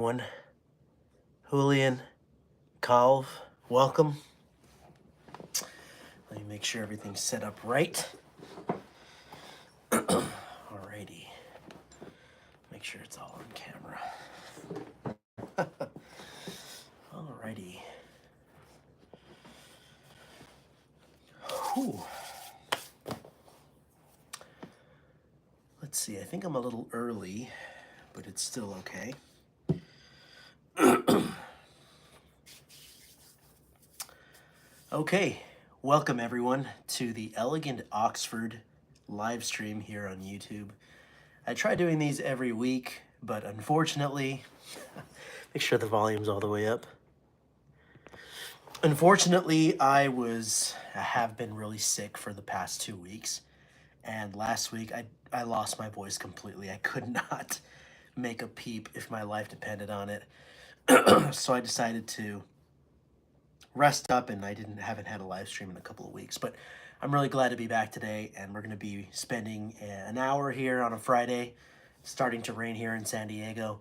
One, Julian, Calv, welcome. Let me make sure everything's set up right. Alrighty. Make sure it's all on camera. Alrighty. Whew. Let's see, I think I'm a little early, but it's still okay. Okay, welcome everyone to the Elegant Oxford live stream here on YouTube. I try doing these every week, but unfortunately, make sure the volume's all the way up. Unfortunately, I have been really sick for the past 2 weeks, and last week I lost my voice completely. I could not make a peep if my life depended on it. So I decided to rest up, and I haven't had a live stream in a couple of weeks, but I'm really glad to be back today, and we're going to be spending an hour here on a Friday. It's starting to rain here in San Diego.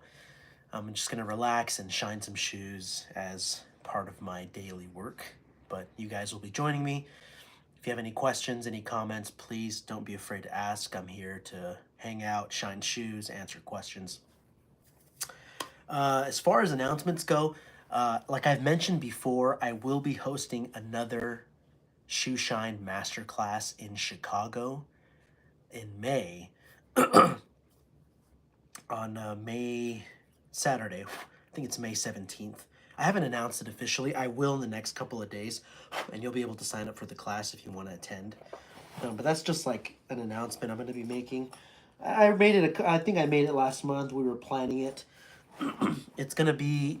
I'm just going to relax and shine some shoes as part of my daily work, but you guys will be joining me. If you have any questions, any comments, please don't be afraid to ask. I'm here to hang out, shine shoes, answer questions. As far as announcements go, like I've mentioned before, I will be hosting another Shoe Shine Masterclass in Chicago in May, on Saturday. I think it's May 17th. I haven't announced it officially. I will in the next couple of days, and you'll be able to sign up for the class if you want to attend. But that's just like an announcement I'm going to be making. I think I made it last month. We were planning it. It's going to be,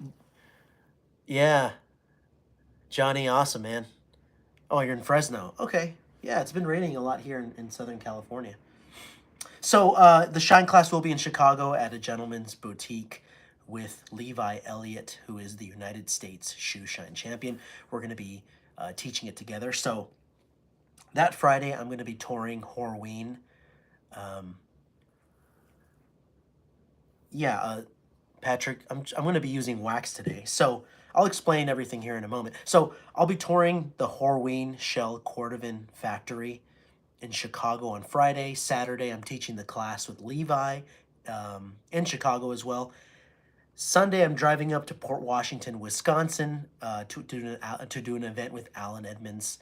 yeah, Johnny, awesome, man. Oh, you're in Fresno. Okay. Yeah, it's been raining a lot here in Southern California. So the Shine class will be in Chicago at a gentleman's boutique with Levi Elliott, who is the United States Shoe Shine champion. We're going to be teaching it together. So that Friday, I'm going to be touring Horween. Patrick, I'm going to be using wax today. So I'll explain everything here in a moment. So I'll be touring the Horween Shell Cordovan factory in Chicago on Friday. Saturday, I'm teaching the class with Levi in Chicago as well. Sunday, I'm driving up to Port Washington, Wisconsin to do an event with Alan Edmonds.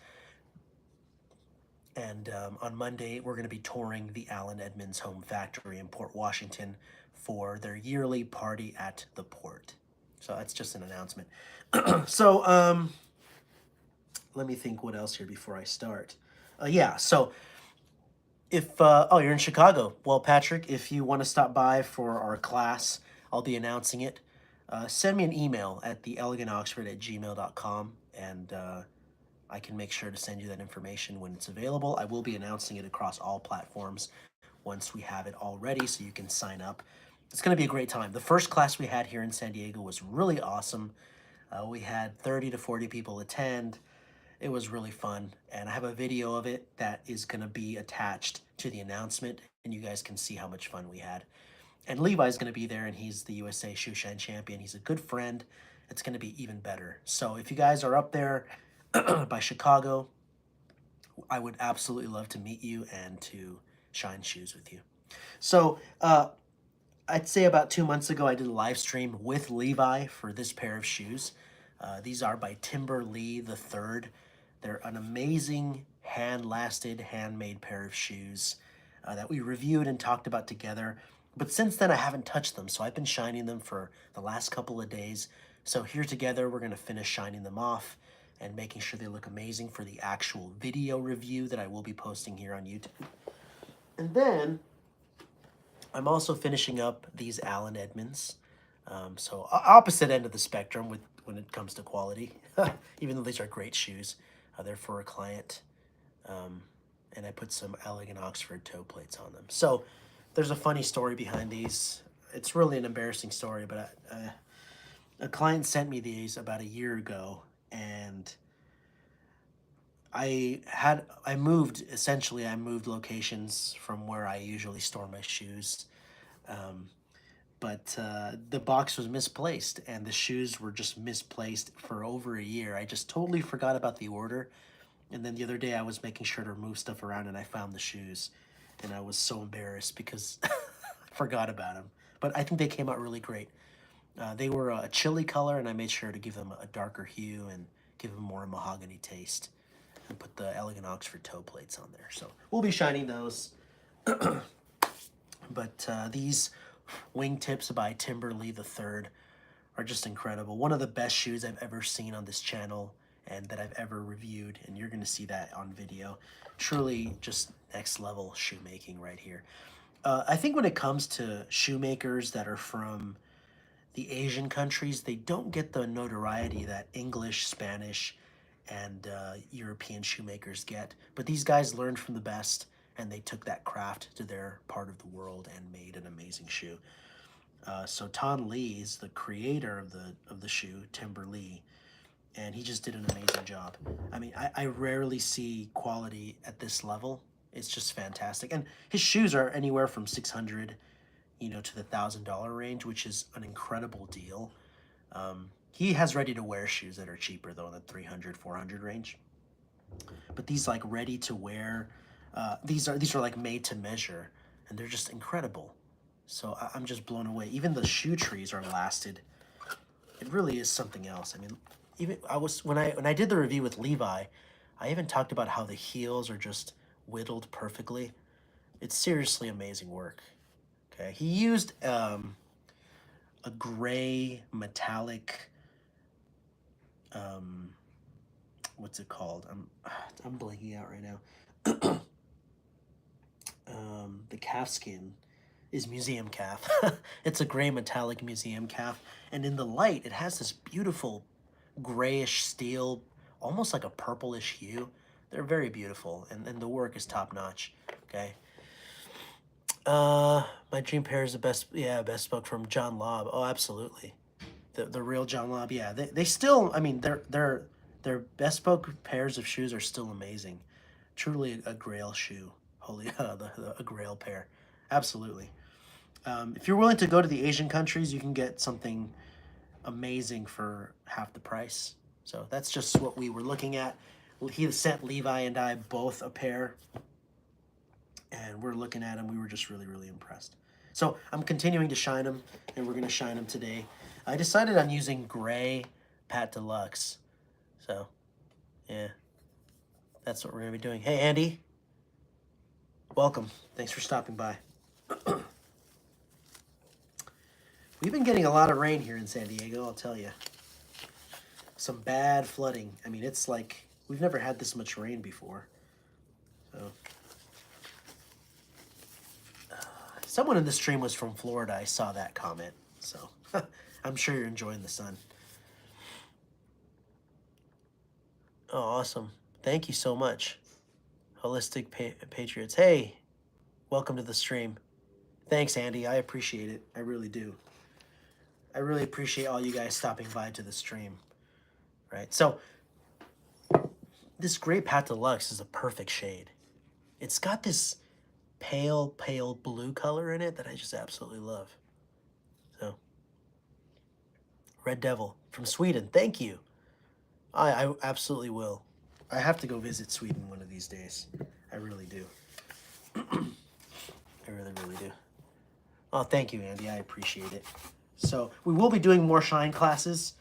And on Monday, we're going to be touring the Alan Edmonds home factory in Port Washington for their yearly party at the port. So that's just an announcement. So let me think what else here before I start. So if you're in Chicago, well, Patrick, if you want to stop by for our class, I'll be announcing it. Send me an email at theelegantoxford@gmail.com, and I can make sure to send you that information when it's available. I will be announcing it across all platforms once we have it all ready, so you can sign up. It's going to be a great time. The first class we had here in San Diego was really awesome. We had 30 to 40 people attend. It was really fun, and I have a video of it that is going to be attached to the announcement, and you guys can see how much fun we had. And Levi's going to be there, and he's the USA Shoe Shine champion. He's a good friend. It's going to be even better. So if you guys are up there by Chicago, I would absolutely love to meet you and to shine shoes with you. So I'd say about 2 months ago, I did a live stream with Levi for this pair of shoes. These are by Timber Lee III. They're an amazing hand-lasted, handmade pair of shoes that we reviewed and talked about together. But since then, I haven't touched them, so I've been shining them for the last couple of days. So here together, we're going to finish shining them off and making sure they look amazing for the actual video review that I will be posting here on YouTube. And then I'm also finishing up these Alan Edmonds. So opposite end of the spectrum when it comes to quality, even though these are great shoes. They're for a client, and I put some Elegant Oxford toe plates on them. So there's a funny story behind these. It's really an embarrassing story, but a client sent me these about a year ago, and I moved locations from where I usually store my shoes. but the box was misplaced and the shoes were just misplaced for over a year. I just totally forgot about the order. And then the other day I was making sure to move stuff around and I found the shoes. And I was so embarrassed because I forgot about them. But I think they came out really great. They were a chili color, and I made sure to give them a darker hue and give them more mahogany taste. And put the Elegant Oxford toe plates on there. So we'll be shining those. But these wingtips by Timberlee the Third are just incredible. One of the best shoes I've ever seen on this channel and that I've ever reviewed, and you're going to see that on video. Truly just next level shoemaking right here. I think when it comes to shoemakers that are from the Asian countries, they don't get the notoriety that English, Spanish, and European shoemakers get. But these guys learned from the best, and they took that craft to their part of the world and made an amazing shoe. So Ton Lee is the creator of the shoe, Timberlee, and he just did an amazing job. I mean, I rarely see quality at this level. It's just fantastic. And his shoes are anywhere from 600, you know, to the $1,000 range, which is an incredible deal. He has ready-to-wear shoes that are cheaper, though, in the 300, 400 range. But these, like, ready-to-wear, these are like made to measure, and they're just incredible. So I'm just blown away. Even the shoe trees are lasted. It really is something else. I mean, even when I did the review with Levi, I even talked about how the heels are just whittled perfectly. It's seriously amazing work. Okay, he used a gray metallic, what's it called? I'm blanking out right now. The calf skin is museum calf. It's a gray metallic museum calf, and in the light, it has this beautiful grayish steel, almost like a purplish hue. They're very beautiful, and the work is top notch. Okay. My dream pair is the best. Yeah, best book from John Lobb. Oh, absolutely. The real John Lobb. Yeah, they still. I mean, their best book pairs of shoes are still amazing. Truly a grail shoe. Holy, a grail pair. Absolutely. If you're willing to go to the Asian countries, you can get something amazing for half the price. So that's just what we were looking at. He sent Levi and I both a pair, and we're looking at them. We were just really, really impressed. So I'm continuing to shine them, and we're going to shine them today. I decided on using gray Pat Deluxe. So, yeah, that's what we're going to be doing. Hey, Andy. Welcome. Thanks for stopping by. We've been getting a lot of rain here in San Diego, I'll tell you. Some bad flooding. I mean, it's like we've never had this much rain before. So, someone in the stream was from Florida. I saw that comment. So, I'm sure you're enjoying the sun. Oh, awesome. Thank you so much. Holistic Patriots. Hey, welcome to the stream. Thanks, Andy. I appreciate it. I really do. I really appreciate all you guys stopping by to the stream. Right? So, this gray Pat Deluxe is a perfect shade. It's got this pale blue color in it that I just absolutely love. So, Red Devil from Sweden. Thank you. I absolutely will. I have to go visit Sweden one of these days. I really do. I really, really do. Oh, thank you, Andy. I appreciate it. So we will be doing more Shine classes,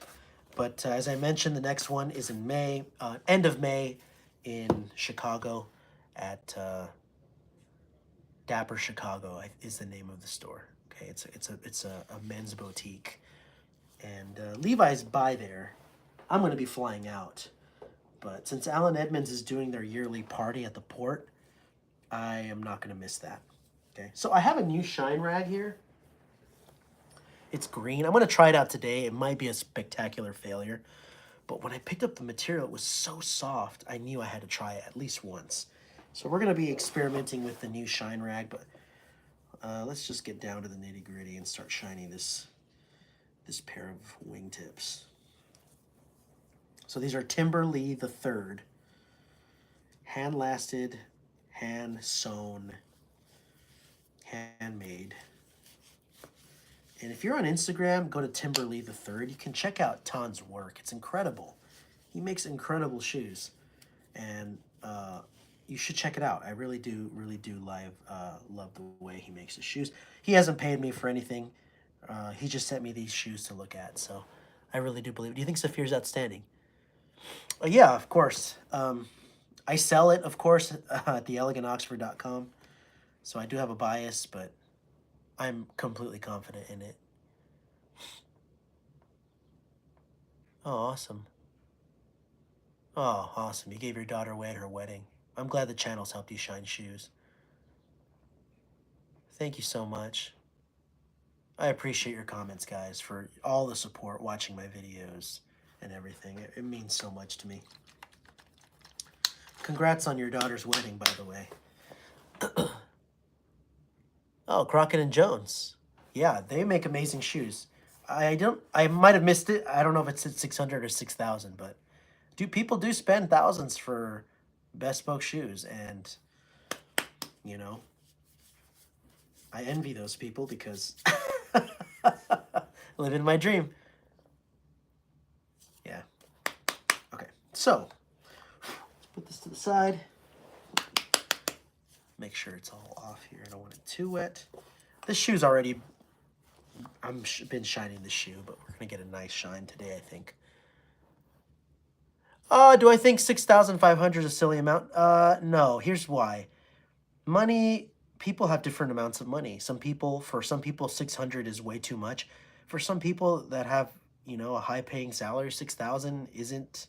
but as I mentioned, the next one is in May, end of May, in Chicago, at Dapper Chicago is the name of the store. Okay, it's a men's boutique, and Levi's by there. I'm going to be flying out, but since Allen Edmonds is doing their yearly party at the port, I am not going to miss that. Okay, so I have a new Shine rag here. It's green. I'm going to try it out today. It might be a spectacular failure, but when I picked up the material, it was so soft, I knew I had to try it at least once. So we're going to be experimenting with the new Shine rag, but let's just get down to the nitty-gritty and start shining this pair of wingtips. So these are Timberlee the Third, hand-lasted, hand-sewn, handmade And if you're on Instagram, go to Timberly the Third. You can check out Ton's work. It's incredible. He makes incredible shoes, and you should check it out. I really do love the way he makes his shoes. He hasn't paid me for anything. He just sent me these shoes to look at, so I really do believe it. Do you think Saphir's outstanding? Yeah, of course. I sell it, of course, at theelegantoxford.com. So I do have a bias, but I'm completely confident in it. Oh, awesome. Oh, awesome. You gave your daughter away at her wedding. I'm glad the channel's helped you shine shoes. Thank you so much. I appreciate your comments, guys, for all the support, watching my videos and everything. It means so much to me. Congrats on your daughter's wedding, by the way. Oh, Crockett and Jones. Yeah, they make amazing shoes. I might have missed it. I don't know if it's at 600 or 6,000, but people do spend thousands for bespoke shoes, and you know, I envy those people because living my dream. Yeah. Okay, so let's put this to the side. Make sure it's all off here. I don't want it too wet. This shoe's already, been shining the shoe, but we're gonna get a nice shine today, I think. Do I think 6,500 is a silly amount? No. Here's why. Money, people have different amounts of money. For some people, 600 is way too much. For some people that have, a high-paying salary, 6,000 isn't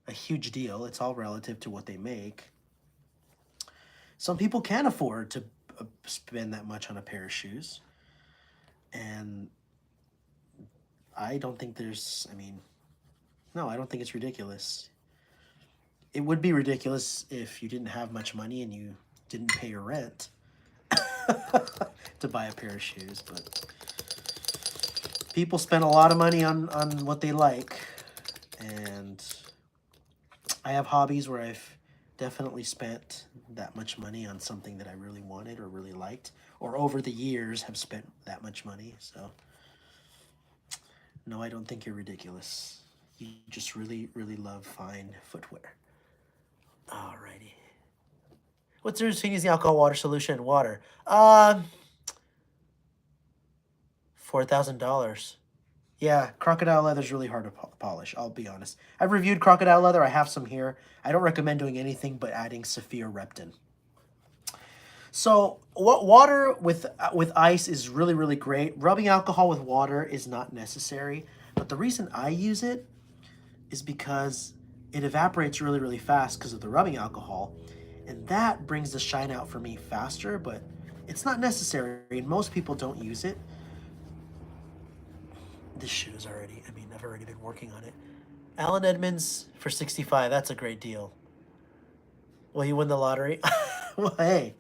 a huge deal. It's all relative to what they make. Some people can't afford to spend that much on a pair of shoes. And I don't think no, I don't think it's ridiculous. It would be ridiculous if you didn't have much money and you didn't pay your rent to buy a pair of shoes. But people spend a lot of money on what they like. And I have hobbies where I've definitely spent that much money on something that I really wanted or really liked, or over the years have spent that much money. So no, I don't think you're ridiculous. You just really, really love fine footwear. Alrighty. What's the difference between using alcohol, water solution, and water? $4,000. Yeah, crocodile leather is really hard to polish, I'll be honest. I've reviewed crocodile leather. I have some here. I don't recommend doing anything but adding Saphir Repton. So what water with ice is really, really great. Rubbing alcohol with water is not necessary. But the reason I use it is because it evaporates really, really fast because of the rubbing alcohol. And that brings the shine out for me faster, but it's not necessary. And most people don't use it. This shoe is already, I've already been working on it. Alan Edmonds for 65. That's a great deal. Will you win the lottery? Well, hey.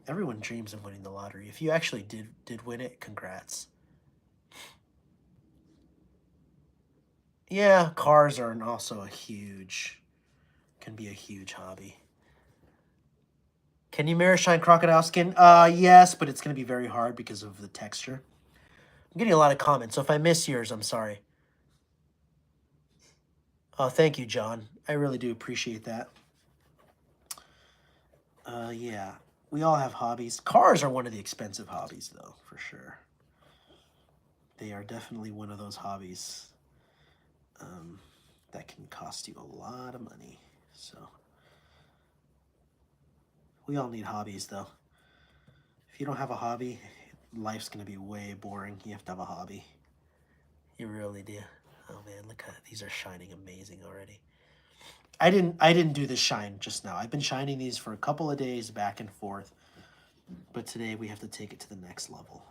Everyone dreams of winning the lottery. If you actually did win it, congrats. Yeah, cars are also can be a huge hobby. Can you mirror shine crocodile skin? Yes, but it's going to be very hard because of the texture. I'm getting a lot of comments, so if I miss yours, I'm sorry. Oh, thank you, John. I really do appreciate that. Yeah, we all have hobbies. Cars are one of the expensive hobbies, though, for sure. They are definitely one of those hobbies that can cost you a lot of money. So we all need hobbies, though. If you don't have a hobby, life's going to be way boring. You have to have a hobby. You really do. Oh man, look at these are shining amazing already. I didn't do this shine just now. I've been shining these for a couple of days back and forth. But today we have to take it to the next level.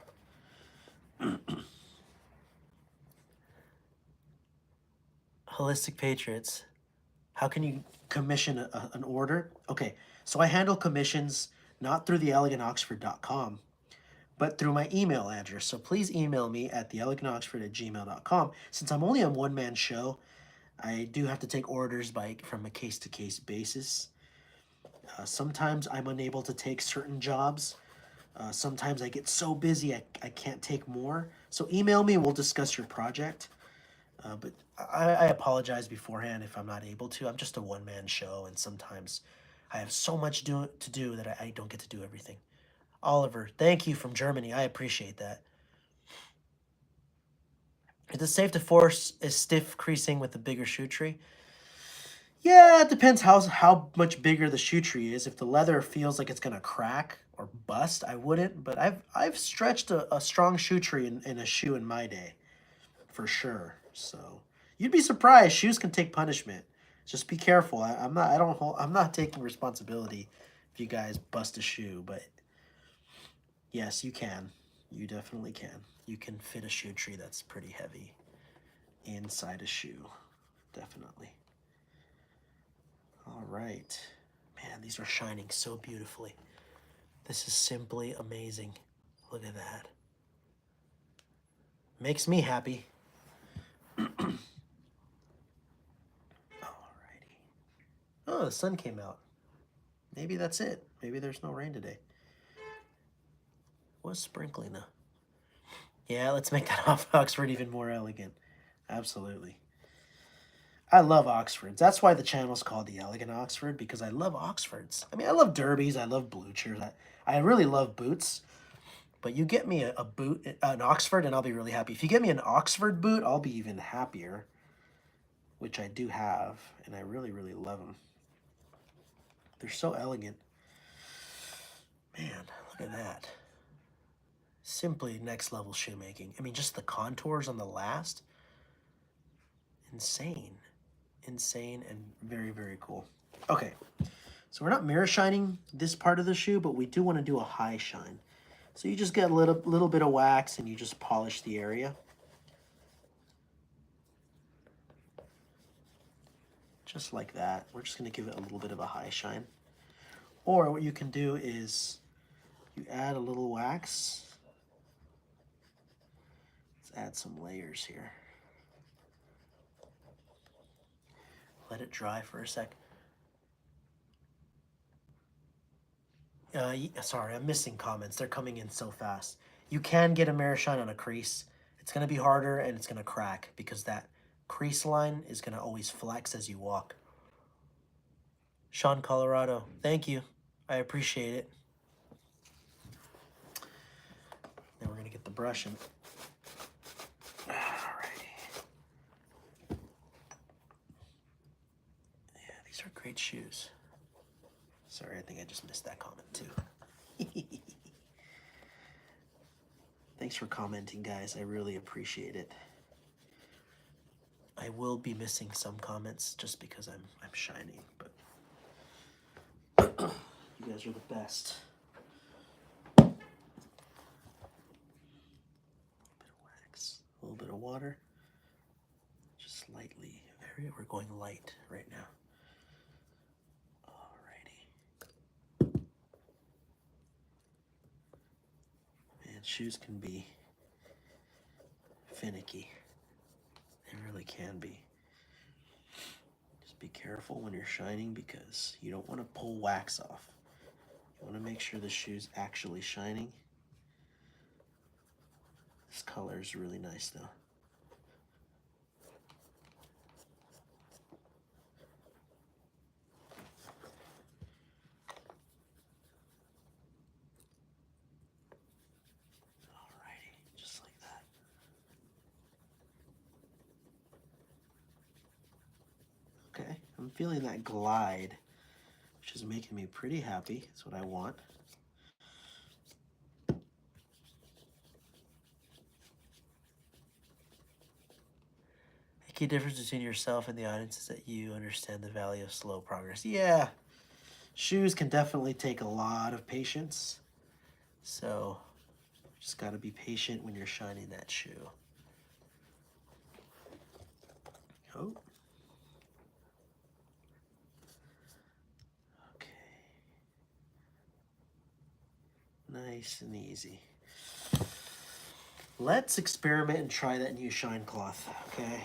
Holistic Patriots. How can you commission an order? Okay, so I handle commissions not through theelegantoxford.com, but through my email address. So please email me at theelegantoxford@gmail.com. Since I'm only a one-man show, I do have to take orders from a case-to-case basis. Sometimes I'm unable to take certain jobs, Sometimes I get so busy I can't take more. So email me and we'll discuss your project. But I apologize beforehand if I'm not able to. I'm just a one-man show, and sometimes I have so much to do that I don't get to do everything. Oliver, thank you from Germany. I appreciate that. Is it safe to force a stiff creasing with a bigger shoe tree? Yeah, it depends how much bigger the shoe tree is. If the leather feels like it's gonna crack or bust, I wouldn't. But I've stretched a strong shoe tree in a shoe in my day, for sure. So you'd be surprised. Shoes can take punishment. Just be careful. I'm not. I don't. I'm not taking responsibility if you guys bust a shoe. But yes, you can. You definitely can. You can fit a shoe tree that's pretty heavy inside a shoe. Definitely. All right. Man, these are shining so beautifully. This is simply amazing. Look at that. Makes me happy. Alrighty. Oh, the sun came out. Maybe that's it. Maybe there's no rain today. Was sprinkling though. Yeah, let's make that off Oxford even more elegant. Absolutely. I love Oxfords. That's why the channel's called The Elegant Oxford, because I love Oxfords. I mean, I love derbies. I love bluchers. I really love boots. But you get me a boot, an Oxford, and I'll be really happy. If you get me an Oxford boot, I'll be even happier, which I do have, and I really, really love them. They're so elegant. Man, look at that. Simply next level shoemaking. I mean, just the contours on the last. Insane. Insane and very, very cool. Okay, so we're not mirror shining this part of the shoe, but we do want to do a high shine. So you just get a little bit of wax and you just polish the area. Just like that. We're just going to give it a little bit of a high shine. Or what you can do is you add a little wax. Let's add some layers here. Let it dry for a sec. Sorry, I'm missing comments. They're coming in so fast. You can get a mirror shine on a crease. It's going to be harder and it's going to crack because that crease line is going to always flex as you walk. Sean, Colorado, thank you. I appreciate it. Then we're going to get the brush and... Alrighty. Yeah, these are great shoes. Sorry, I think I just missed that comment too. Thanks for commenting, guys. I really appreciate it. I will be missing some comments just because I'm shining, but you guys are the best. A little bit of wax, a little bit of water, just lightly. We're going light right now. Shoes can be finicky. They really can be. Just be careful when you're shining because you don't want to pull wax off. You want to make sure the shoe's actually shining. This color is really nice though. Okay, I'm feeling that glide, which is making me pretty happy. That's what I want. The key difference between yourself and the audience is that you understand the value of slow progress. Yeah, shoes can definitely take a lot of patience. So, just got to be patient when you're shining that shoe. Oh. Nice and easy. Let's experiment and try that new shine cloth, okay?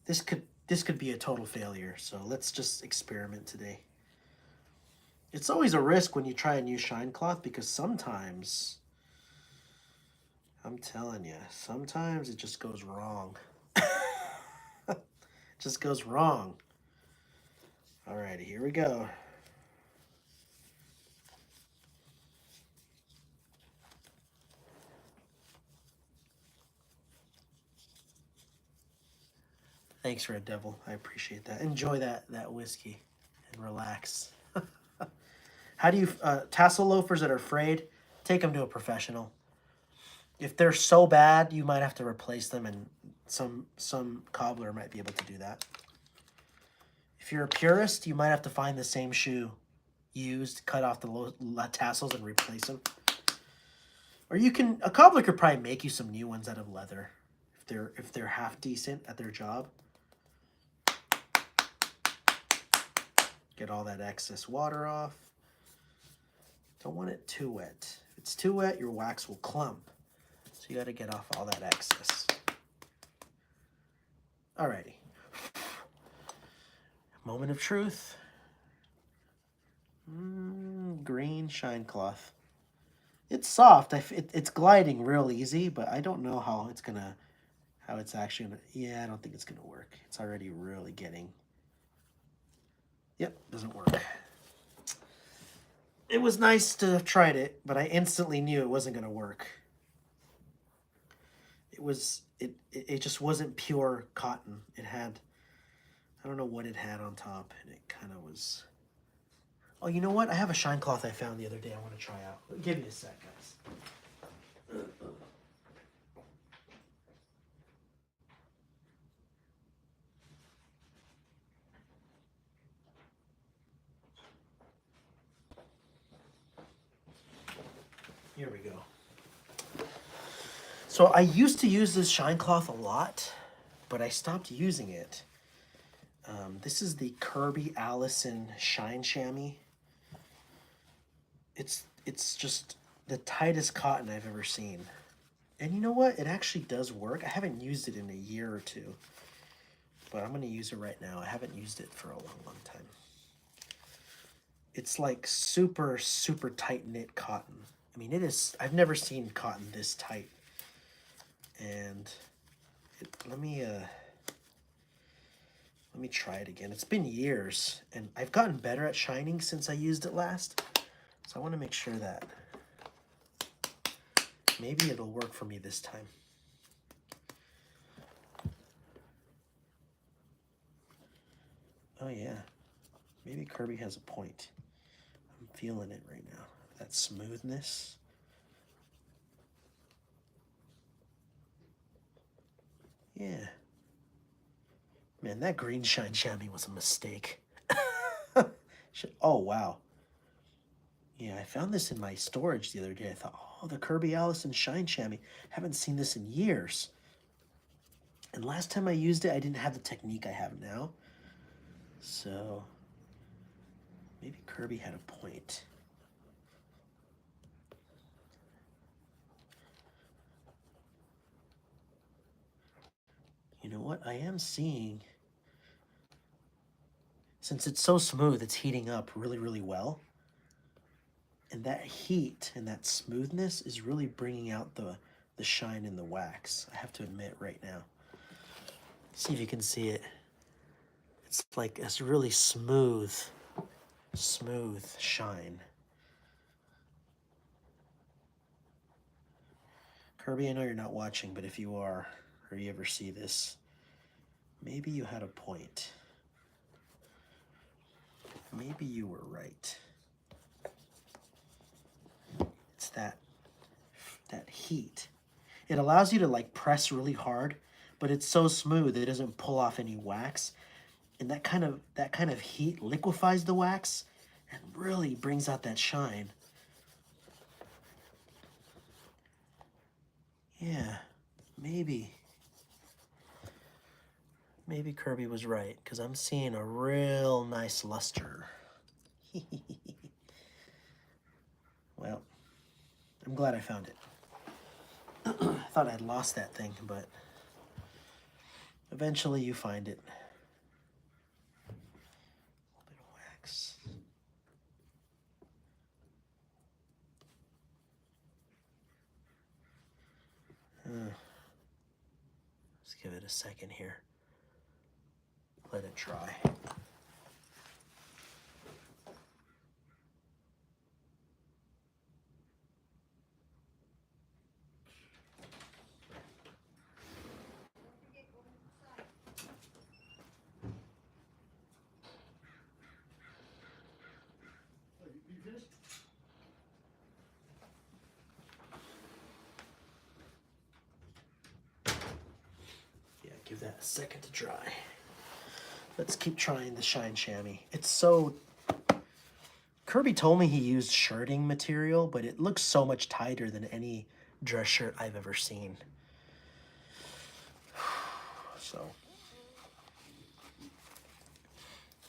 This could be a total failure, so let's just experiment today. It's always a risk when you try a new shine cloth because sometimes, I'm telling you, sometimes it just goes wrong. It just goes wrong. Alrighty, here we go. Thanks, Red Devil. I appreciate that. Enjoy that whiskey and relax. How do you tassel loafers that are frayed? Take them to a professional. If they're so bad, you might have to replace them, and some cobbler might be able to do that. If you're a purist, you might have to find the same shoe used, cut off the tassels, and replace them. Or a cobbler could probably make you some new ones out of leather if they're half decent at their job. Get all that excess water off. Don't want it too wet. If it's too wet, your wax will clump. So you got to get off all that excess. Alrighty. Moment of truth. Green shine cloth. It's soft. It's gliding real easy, but I don't know how it's actually gonna. Yeah, I don't think it's gonna work. It's already really getting. Yep, doesn't work. It was nice to have tried it, but I instantly knew it wasn't gonna work. It just wasn't pure cotton. It had, I don't know what it had on top, and it kind of was. Oh, you know what? I have a shine cloth I found the other day I want to try out. Give me a sec, guys. Here we go. So I used to use this shine cloth a lot, but I stopped using it. This is the Kirby Allison Shine Shammy. It's just the tightest cotton I've ever seen. And you know what? It actually does work. I haven't used it in a year or two, but I'm going to use it right now. I haven't used it for a long, long time. It's like super, super tight knit cotton. I mean, it is. I've never seen cotton this tight. And let me try it again. It's been years, and I've gotten better at shining since I used it last. So I want to make sure that maybe it'll work for me this time. Oh yeah, maybe Kirby has a point. I'm feeling it right now. That smoothness. Yeah. Man, that green shine chamois was a mistake. Oh, wow. Yeah, I found this in my storage the other day. I thought, oh, the Kirby Allison shine chamois. Haven't seen this in years. And last time I used it, I didn't have the technique I have now. So maybe Kirby had a point. You know what? I am seeing, since it's so smooth, it's heating up really, really well. And that heat and that smoothness is really bringing out the shine in the wax. I have to admit right now. See if you can see it. It's like a really smooth shine. Kirby, I know you're not watching, but if you are, or you ever see this, maybe you had a point. Maybe you were right. It's that heat. It allows you to like press really hard, but it's so smooth it doesn't pull off any wax. And that kind of heat liquefies the wax and really brings out that shine. Yeah, maybe Kirby was right, because I'm seeing a real nice luster. Well, I'm glad I found it. I thought I'd lost that thing, but eventually you find it. A little bit of wax. Let's give it a second here. Let it dry. Yeah, give that a second to dry. Let's keep trying the Shine Chamois. It's so... Kirby told me he used shirting material, but it looks so much tighter than any dress shirt I've ever seen. So,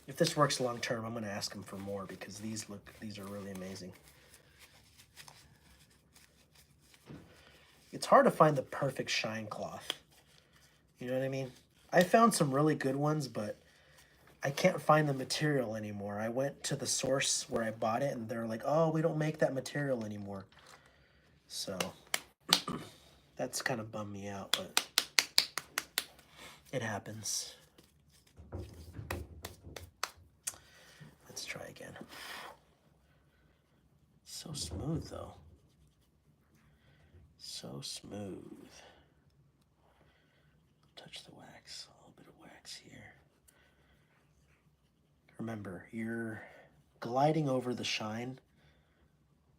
if this works long term, I'm going to ask him for more because these are really amazing. It's hard to find the perfect shine cloth. You know what I mean? I found some really good ones, but I can't find the material anymore. I went to the source where I bought it, and they're like, oh, we don't make that material anymore. So, that's kind of bummed me out, but it happens. Let's try again. So smooth, though. So smooth. Touch the wax. A little bit of wax here. Remember, you're gliding over the shine.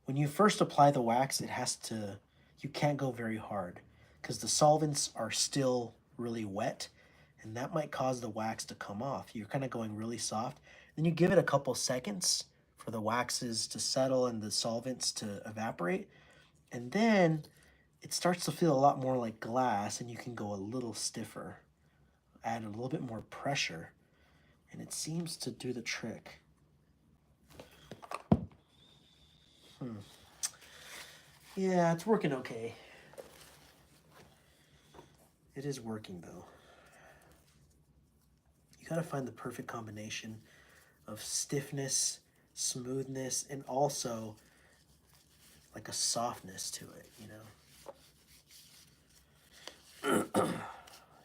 When you first apply the wax, you can't go very hard because the solvents are still really wet, and that might cause the wax to come off. You're kind of going really soft. Then you give it a couple seconds for the waxes to settle and the solvents to evaporate, and then it starts to feel a lot more like glass, and you can go a little stiffer. Add a little bit more pressure, and it seems to do the trick. Yeah, it's working okay. It is working, though. You gotta find the perfect combination of stiffness, smoothness, and also like a softness to it, you know?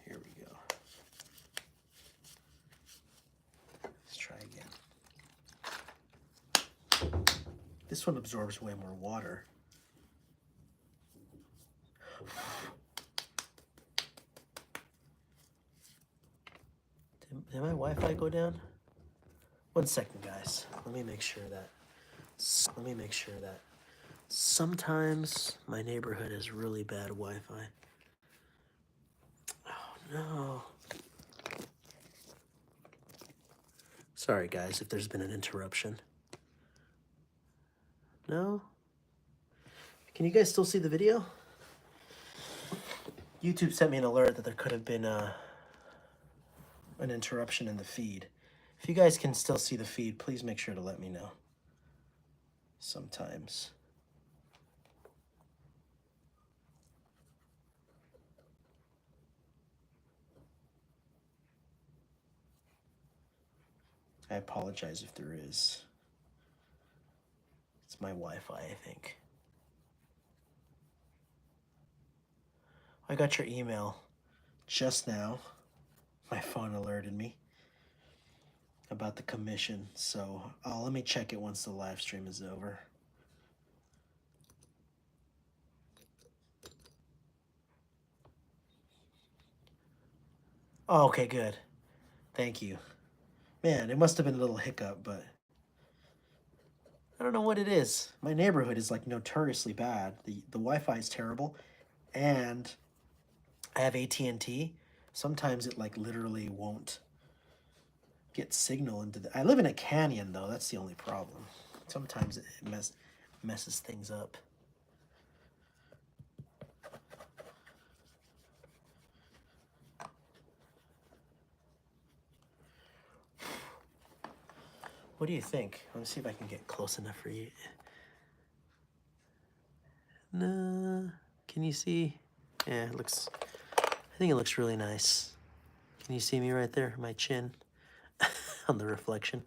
Here we go. Let's try again. This one absorbs way more water. Did my Wi-Fi go down? 1 second, guys. Let me make sure that sometimes my neighborhood has really bad Wi-Fi. Oh no. Sorry guys if there's been an interruption. No? Can you guys still see the video? YouTube sent me an alert that there could have been an interruption in the feed. If you guys can still see the feed, please make sure to let me know. Sometimes. I apologize if there is. It's my Wi-Fi, I think. I got your email just now. My phone alerted me about the commission, so let me check it once the live stream is over. Oh, okay, good. Thank you. Man, it must have been a little hiccup, but I don't know what it is. My neighborhood is like notoriously bad. The Wi-Fi is terrible, and I have AT&T. Sometimes it like literally won't get signal into the... I live in a canyon though, that's the only problem. Sometimes it messes things up. What do you think? Let me see if I can get close enough for you. No, can you see? Yeah, it looks, I think it looks really nice. Can you see me right there, my chin on the reflection?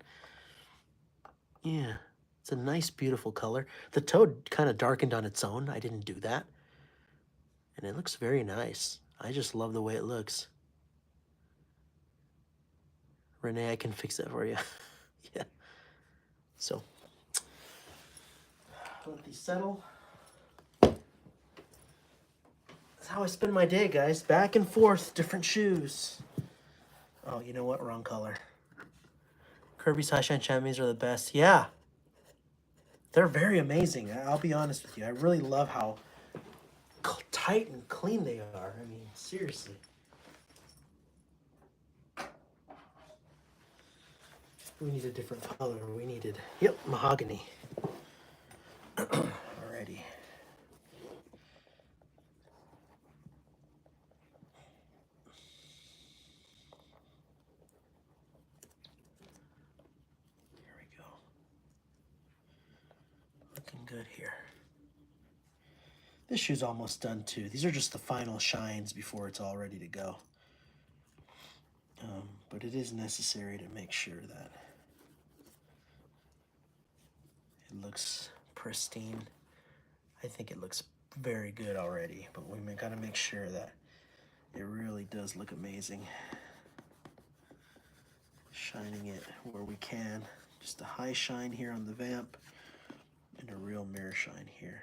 Yeah, it's a nice, beautiful color. The toad kind of darkened on its own. I didn't do that. And it looks very nice. I just love the way it looks. Renee, I can fix that for you. Yeah. So, let these settle. That's how I spend my day, guys. Back and forth, different shoes. Oh, you know what? Wrong color. Kirby's High Shine Chamois are the best. Yeah. They're very amazing. I'll be honest with you. I really love how tight and clean they are. I mean, seriously. We need a different color. We needed, yep, mahogany. Alrighty. There we go. Looking good here. This shoe's almost done too. These are just the final shines before it's all ready to go. But it is necessary to make sure that it looks pristine. I think it looks very good already, but we gotta make sure that it really does look amazing. Shining it where we can. Just a high shine here on the vamp and a real mirror shine here.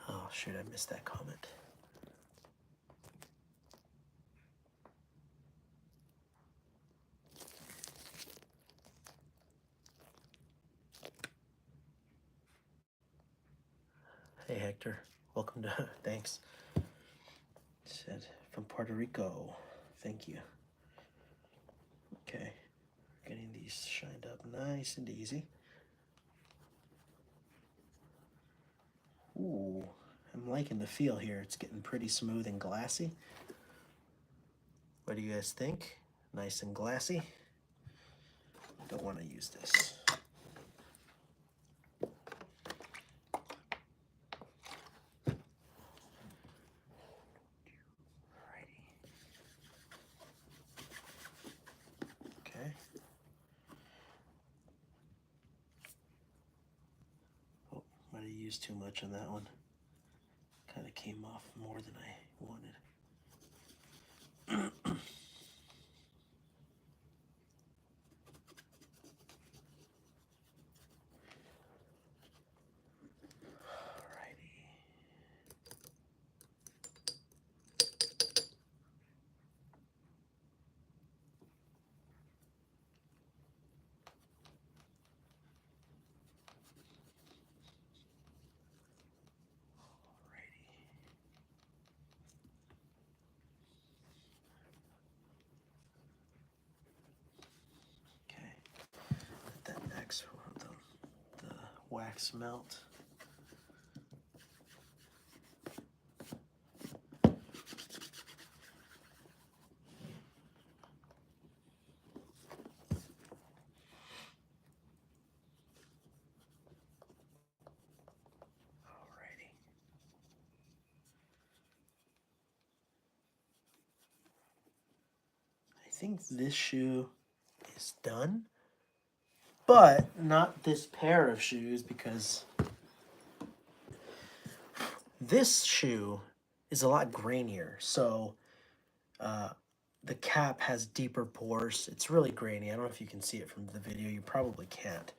Oh shoot, I missed that comment. Hey Hector, welcome to, thanks. Said from Puerto Rico, thank you. Okay, getting these shined up nice and easy. Ooh, I'm liking the feel here. It's getting pretty smooth and glassy. What do you guys think? Nice and glassy? Don't want to use this. Okay. Oh, might have used too much on that one. Kind of came off more than I wanted. The wax melt. Alrighty. I think this shoe is done. But not this pair of shoes, because this shoe is a lot grainier. So the cap has deeper pores. It's really grainy. I don't know if you can see it from the video. You probably can't.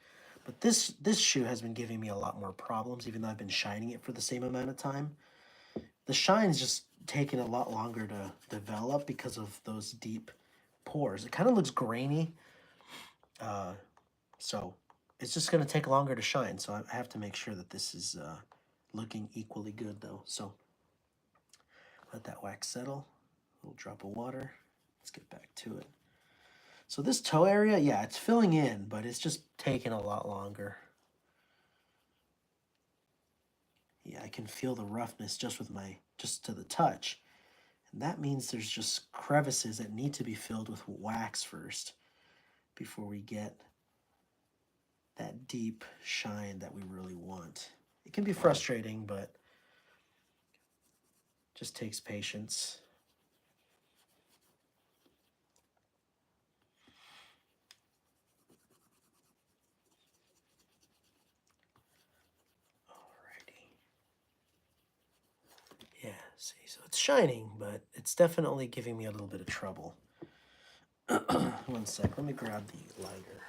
But this shoe has been giving me a lot more problems, even though I've been shining it for the same amount of time. The shine's just taking a lot longer to develop because of those deep pores. It kind of looks grainy. So it's just going to take longer to shine. So I have to make sure that this is looking equally good though. So let that wax settle. A little drop of water. Let's get back to it. So this toe area, yeah, it's filling in, but it's just taking a lot longer. Yeah, I can feel the roughness just to the touch. And that means there's just crevices that need to be filled with wax first before we get that deep shine that we really want. It can be frustrating, but just takes patience. See, so it's shining, but it's definitely giving me a little bit of trouble. One sec, let me grab the lighter.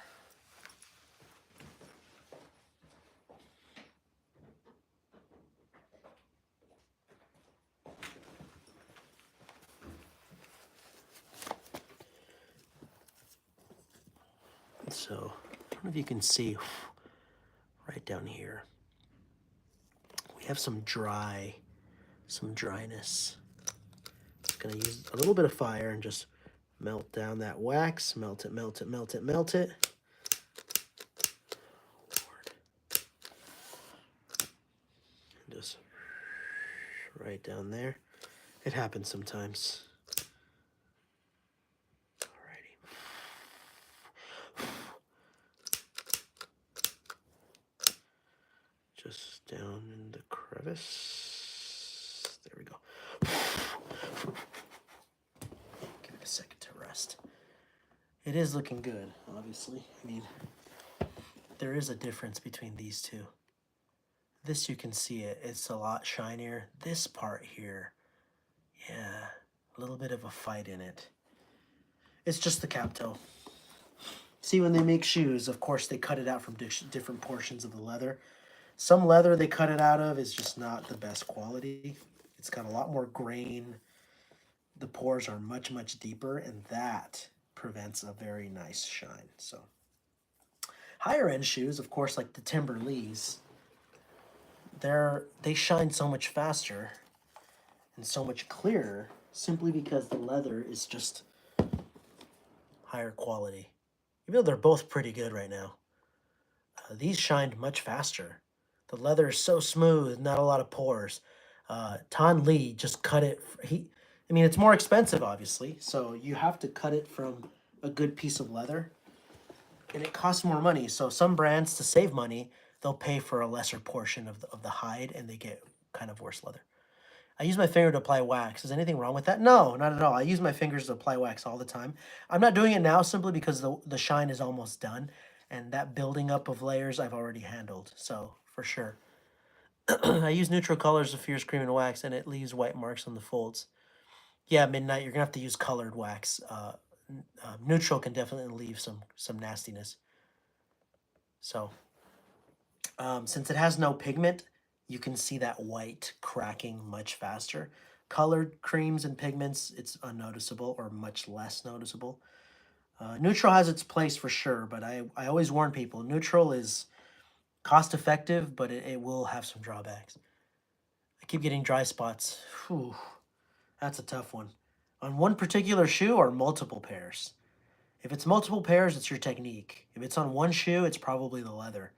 So, I don't know if you can see right down here. We have some dryness. I'm gonna use a little bit of fire and just melt down that wax, melt it. Lord. Just right down there. It happens sometimes. Alrighty. Just down in the crevice. There we go. Give it a second to rest. It is looking good, obviously. I mean, there is a difference between these two. This, you can see it. It's a lot shinier. This part here, yeah, a little bit of a fight in it. It's just the cap toe. See, when they make shoes, of course, they cut it out from different portions of the leather. Some leather they cut it out of is just not the best quality. It's got a lot more grain. The pores are much, much deeper, and that prevents a very nice shine. So, higher end shoes, of course, like the Timberlees, they shine so much faster and so much clearer simply because the leather is just higher quality. Even though they're both pretty good right now, these shined much faster. The leather is so smooth, not a lot of pores. Tan Lee just cut it. I mean, it's more expensive, obviously, so you have to cut it from a good piece of leather, and it costs more money. So some brands, to save money, they'll pay for a lesser portion of the hide, and they get kind of worse leather. I use my finger to apply wax. Is anything wrong with that? No, not at all. I use my fingers to apply wax all the time. I'm not doing it now simply because the shine is almost done, and that building up of layers I've already handled, so for sure. I use neutral colors of Fierce Cream and Wax, and it leaves white marks on the folds. Yeah, Midnight, you're going to have to use colored wax. Neutral can definitely leave some nastiness. So, since it has no pigment, you can see that white cracking much faster. Colored creams and pigments, it's unnoticeable or much less noticeable. Neutral has its place for sure, but I always warn people, neutral is cost effective, but it will have some drawbacks. I keep getting dry spots. Whew, that's a tough one. On one particular shoe or multiple pairs? If it's multiple pairs, it's your technique. If it's on one shoe, it's probably the leather.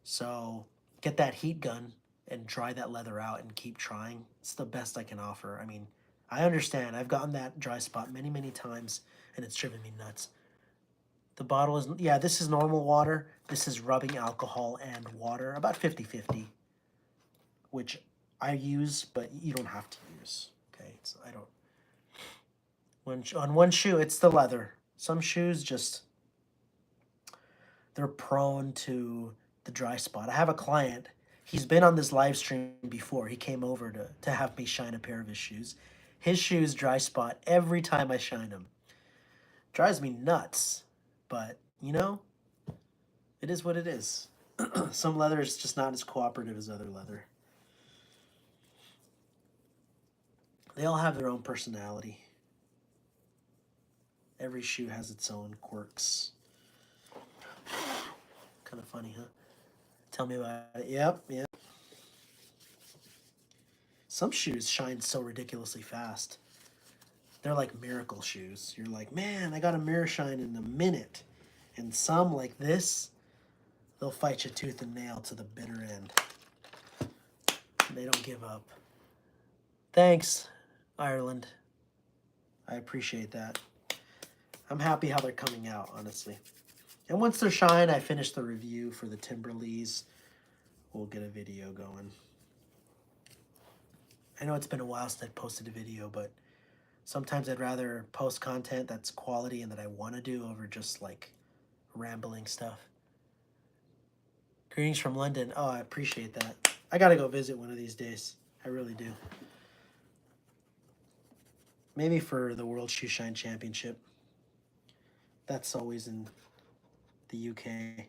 So get that heat gun and dry that leather out and keep trying. It's the best I can offer. I mean, I understand. I've gotten that dry spot many, many times, and it's driven me nuts. The bottle is, yeah, this is normal water. This is rubbing alcohol and water, about 50-50, which I use, but you don't have to use, okay? So I don't. On one shoe, it's the leather. Some shoes just, they're prone to the dry spot. I have a client, he's been on this live stream before. He came over to have me shine a pair of his shoes. His shoes dry spot every time I shine them. Drives me nuts, but you know, it is what it is. Some leather is just not as cooperative as other leather. They all have their own personality. Every shoe has its own quirks. Kind of funny, huh? Tell me about it. Yep. Some shoes shine so ridiculously fast. They're like miracle shoes. You're like, man, I got a mirror shine in a minute. And some like this, they'll fight you tooth and nail to the bitter end. They don't give up. Thanks, Ireland. I appreciate that. I'm happy how they're coming out, honestly. And once they're shine, I finish the review for the Timberlees. We'll get a video going. I know it's been a while since I posted a video, but sometimes I'd rather post content that's quality and that I want to do over just like rambling stuff. Greetings from London. Oh, I appreciate that. I gotta go visit one of these days. I really do. Maybe for the World Shoe Shine Championship. That's always in the UK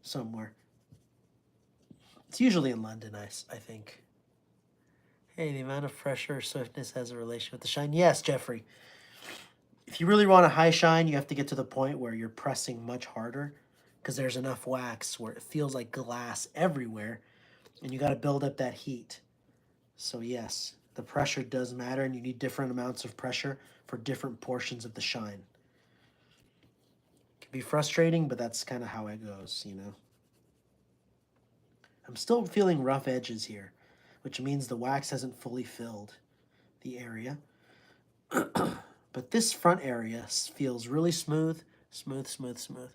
somewhere. It's usually in London, I think. Hey, the amount of pressure or swiftness has a relation with the shine. Yes, Jeffrey. If you really want a high shine, you have to get to the point where you're pressing much harder because there's enough wax where it feels like glass everywhere, and you got to build up that heat. So yes, the pressure does matter, and you need different amounts of pressure for different portions of the shine. It can be frustrating, but that's kind of how it goes, you know. I'm still feeling rough edges here, which means the wax hasn't fully filled the area. But this front area feels really smooth, smooth, smooth, smooth.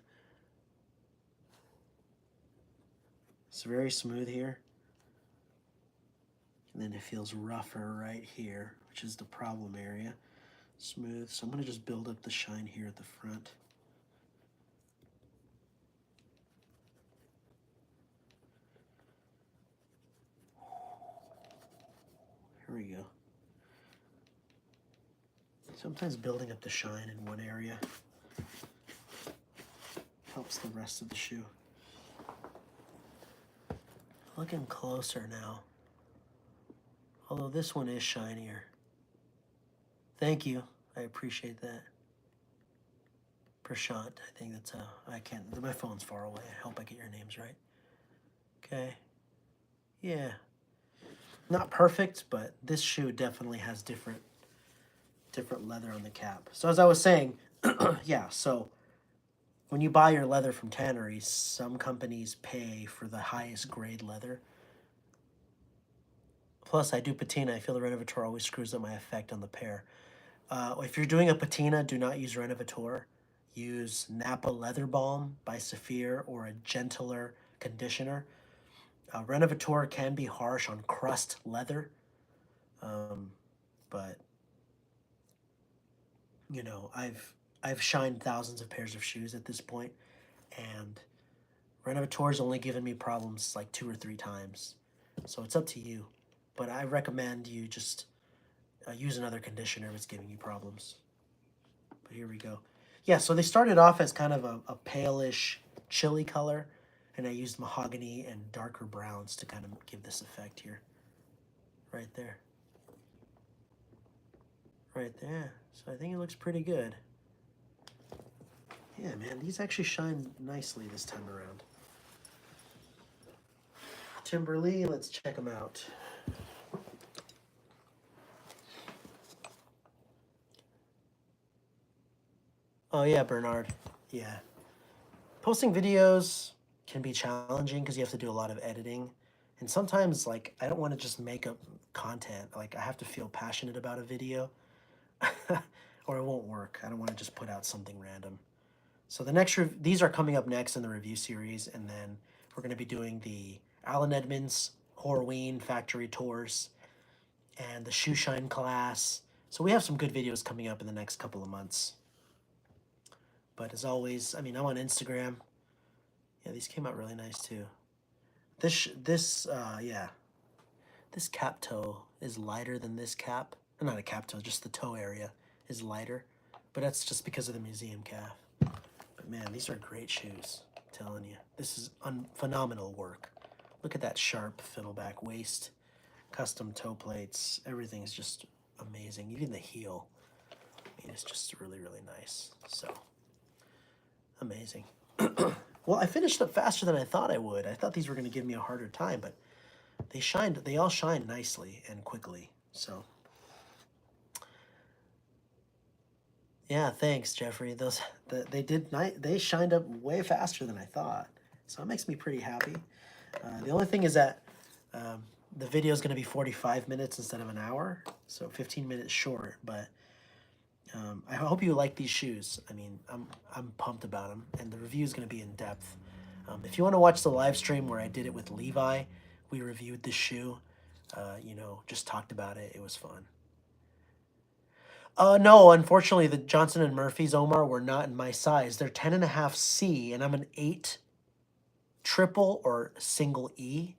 It's very smooth here. And then it feels rougher right here, which is the problem area. Smooth. So I'm going to just build up the shine here at the front. Here we go. Sometimes building up the shine in one area helps the rest of the shoe. Looking closer now. Although this one is shinier. Thank you. I appreciate that. Prashant, I think that's I can't, my phone's far away. I hope I get your names right. Okay. Yeah. Not perfect, but this shoe definitely has different leather on the cap. So as I was saying, yeah, so when you buy your leather from tanneries, some companies pay for the highest grade leather. Plus, I do patina. I feel the Renovator always screws up my effect on the pair. If you're doing a patina, do not use Renovator. Use Napa Leather Balm by Saphir or a gentler conditioner. Renovator can be harsh on crust leather, but you know, I've shined thousands of pairs of shoes at this point, and Renovator's only given me problems like 2 or 3 times. So it's up to you. But I recommend you just use another conditioner if it's giving you problems. But here we go. Yeah, so they started off as kind of a palish chili color, and I used mahogany and darker browns to kind of give this effect here. Right there. Right there. So I think it looks pretty good. Yeah, man, these actually shine nicely this time around. Timberly, let's check them out. Oh yeah, Bernard. Yeah. Posting videos can be challenging because you have to do a lot of editing. And sometimes, like, I don't want to just make up content. Like, I have to feel passionate about a video or it won't work. I don't want to just put out something random. So the next, these are coming up next in the review series. And then we're going to be doing the Alan Edmonds Horween factory tours and the shoe shine class. So we have some good videos coming up in the next couple of months. But as always, I mean, I'm on Instagram. Yeah, these came out really nice too. This cap toe is lighter than this cap. Not a cap toe, just the toe area is lighter. But that's just because of the museum calf. But man, these are great shoes. I'm telling you, this is phenomenal work. Look at that sharp fiddleback waist, custom toe plates. Everything's just amazing. Even the heel. I mean, it's just really, really nice. So amazing. Well, I finished up faster than I thought I would. I thought these were going to give me a harder time, but they all shine nicely and quickly. So yeah, thanks, Jeffrey. They shined up way faster than I thought. So it makes me pretty happy. The only thing is that the video is going to be 45 minutes instead of an hour, so 15 minutes short, but I hope you like these shoes. I mean, I'm pumped about them, and the review is going to be in depth. If you want to watch the live stream where I did it with Levi, we reviewed this shoe. You know, just talked about it. It was fun. No, unfortunately, the Johnson & Murphy's, Omar, were not in my size. They're 10.5C, and I'm an 8 triple or single E.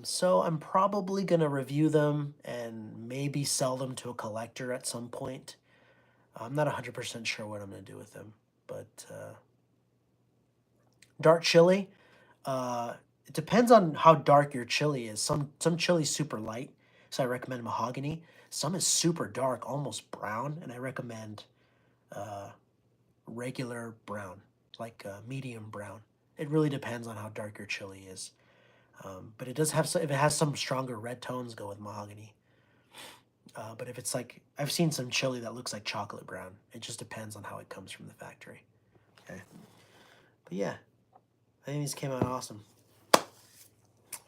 So I'm probably going to review them and maybe sell them to a collector at some point. I'm not 100% sure what I'm going to do with them, but dark chili, uh, it depends on how dark your chili is. Some chili's super light, so I recommend mahogany. Some is super dark, almost brown, and I recommend uh, regular brown, like medium brown. It really depends on how dark your chili is. But it does have some, if it has some stronger red tones, go with mahogany. But if it's like, I've seen some chili that looks like chocolate brown. It just depends on how it comes from the factory. Okay. But yeah, I think these came out awesome.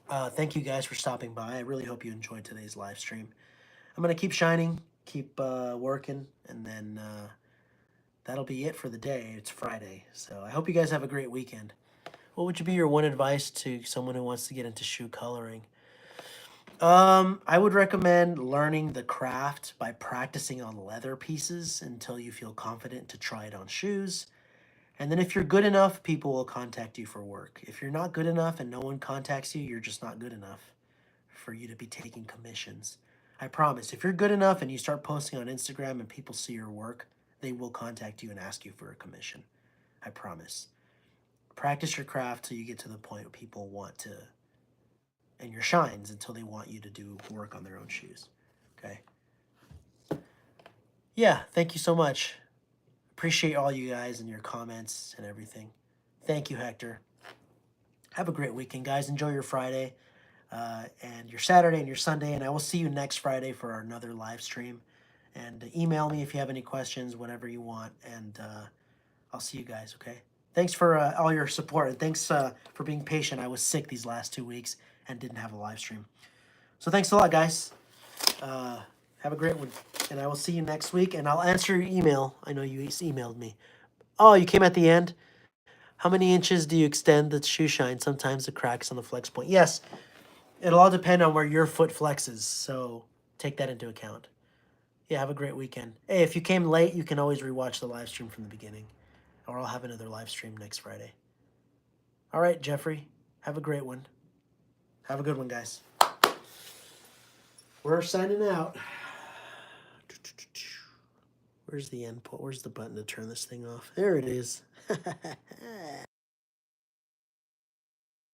Thank you guys for stopping by. I really hope you enjoyed today's live stream. I'm going to keep shining, keep working, and then that'll be it for the day. It's Friday. So I hope you guys have a great weekend. What would be your one advice to someone who wants to get into shoe coloring? I would recommend learning the craft by practicing on leather pieces until you feel confident to try it on shoes. And then if you're good enough, people will contact you for work. If you're not good enough and no one contacts you, you're just not good enough for you to be taking commissions. I promise, if you're good enough and you start posting on Instagram and people see your work, they will contact you and ask you for a commission. I promise. Practice your craft till you get to the point where people want to, and your shines until they want you to do work on their own shoes. Okay? Yeah, thank you so much. Appreciate all you guys and your comments and everything. Thank you, Hector. Have a great weekend, guys. Enjoy your Friday and your Saturday and your Sunday. And I will see you next Friday for another live stream. And email me if you have any questions, whatever you want. And I'll see you guys, okay? Thanks for all your support. And thanks for being patient. I was sick these last 2 weeks and didn't have a live stream. So thanks a lot, guys. Have a great one. And I will see you next week. And I'll answer your email. I know you emailed me. Oh, you came at the end? How many inches do you extend the shoe shine? Sometimes the cracks on the flex point. Yes, it'll all depend on where your foot flexes. So take that into account. Yeah, have a great weekend. Hey, if you came late, you can always rewatch the live stream from the beginning. Or I'll have another live stream next Friday. All right, Jeffrey. Have a great one. Have a good one, guys. We're signing out. Where's the end point? Where's the button to turn this thing off? There it is.